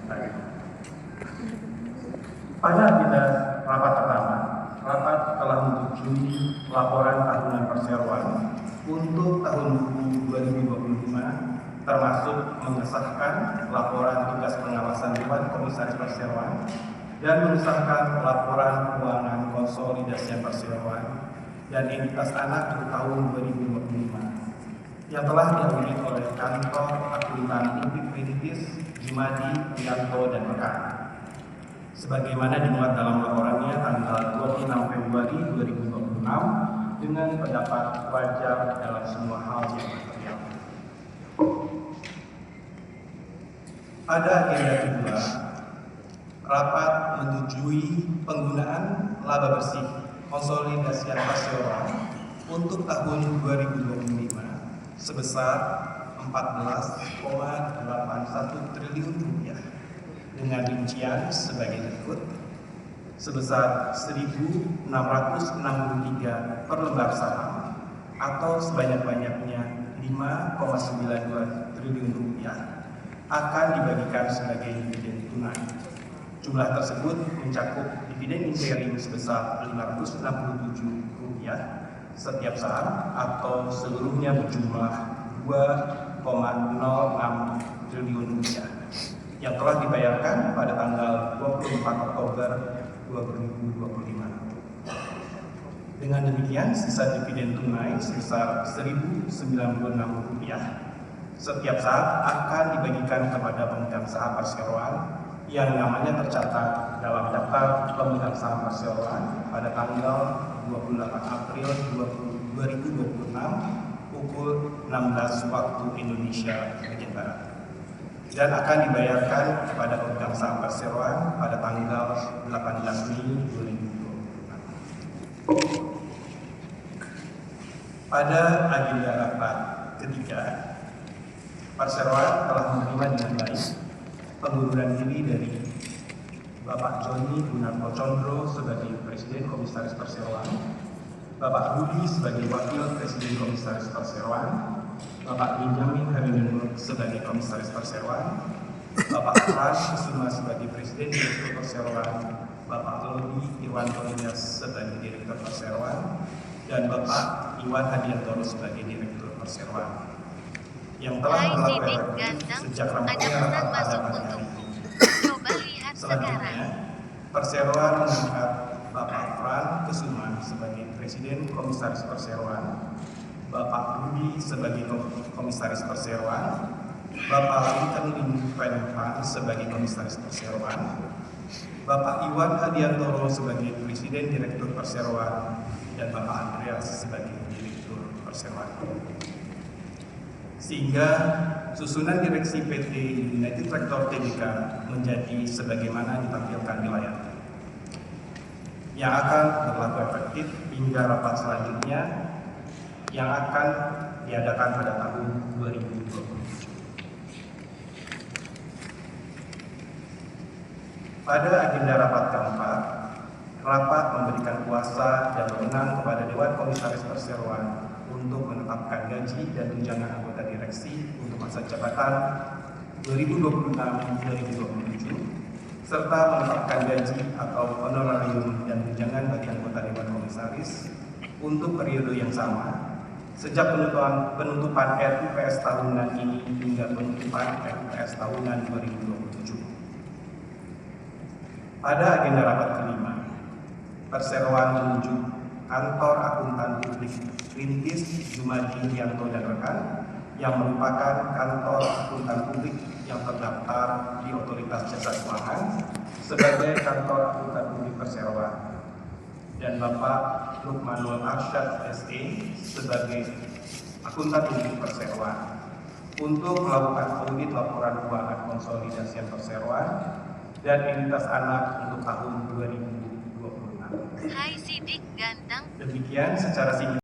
Baik. Pada agenda rapat pertama, rapat telah menyetujui laporan tahunan perseroan untuk tahun 2025, termasuk mengesahkan laporan tugas pengawasan Dewan Komisaris Perseroan dan mengesahkan laporan keuangan konsolidasi perseroan dan entitas anak untuk tahun 2025 yang telah diaudit oleh kantor akuntan publik Perintis, Jumadi, Prianto, dan rekan. Sebagaimana dimuat dalam laporannya tanggal 26 Februari 2026 dengan pendapat wajar dalam semua hal yang material. Pada agenda kedua, rapat menyetujui penggunaan laba bersih konsolidasi perseroan untuk tahun 2025 sebesar 14,81 triliun rupiah dengan rincian sebagai berikut: sebesar 1.663 per lembar saham atau sebanyak-banyaknya 5,92 triliun rupiah akan dibagikan sebagai dividen tunai. Jumlah tersebut mencakup dividen interim sebesar Rp567 setiap saham atau seluruhnya berjumlah Rp2,06 triliun yang telah dibayarkan pada tanggal 24 Oktober 2025. Dengan demikian, sisa dividen tunai sebesar Rp1.096 setiap saat akan dibagikan kepada pemegang saham perseroan yang namanya tercatat dalam daftar pemegang saham perseroan pada tanggal 28 April 2026 pukul 16 waktu Indonesia bagian Barat dan akan dibayarkan kepada pemegang saham perseroan pada tanggal 18 Mei 2026. Pada agenda rapat ketiga, perseroan telah menerima dengan baik pengunduran diri dari Bapak Joni Gunarto Condro sebagai Presiden Komisaris Perseroan, Bapak Budi sebagai Wakil Presiden Komisaris Perseroan, Bapak Benjamin Harinur sebagai Komisaris Perseroan, Bapak Frans Kusuma sebagai Presiden Direktur Perseroan, Bapak Lodi Irwanto Ilyas sebagai Direktur Perseroan, dan Bapak Iwan Hadiantoro sebagai Direktur Perseroan yang telah melakukan efektif sejak rampungnya rapat pada pagi hari ini. Selanjutnya, Perseroan mengangkat Bapak Frans Kusuma sebagai Presiden Komisaris Perseroan, Bapak Budi sebagai Komisaris Perseroan, Bapak Lincoln Lin Penpan sebagai Komisaris Perseroan, Bapak Iwan Hadiantoro sebagai Presiden Direktur Perseroan, dan Bapak Andreas sebagai Direktur Perseroan. Sehingga susunan direksi PT United Tractor Tbk menjadi sebagaimana ditampilkan di layar, yang akan berlaku efektif hingga rapat selanjutnya yang akan diadakan pada tahun 2027. Pada agenda rapat keempat, rapat memberikan kuasa dan wewenang kepada Dewan Komisaris Perseroan untuk menetapkan gaji dan tunjangan anggota direksi untuk masa jabatan 2026-2027, serta menetapkan gaji atau honorarium dan tunjangan bagi anggota Dewan Komisaris untuk periode yang sama sejak penutupan RUPS tahunan ini hingga penutupan RUPS tahunan 2027. Pada agenda rapat kelima, Perseroan menunjuk kantor akuntan publik Perintis, Jumadi, Prianto, dan rekan yang merupakan kantor akuntan publik yang terdaftar di Otoritas Jasa Keuangan sebagai kantor akuntan publik Perseroan, dan Bapak Lukmanul Arsyad SE sebagai akuntan publik Perseroan untuk melakukan audit laporan keuangan konsolidasi perseroan dan entitas anak untuk tahun 2026. Hai Sidik Ganteng. Demikian secara singkat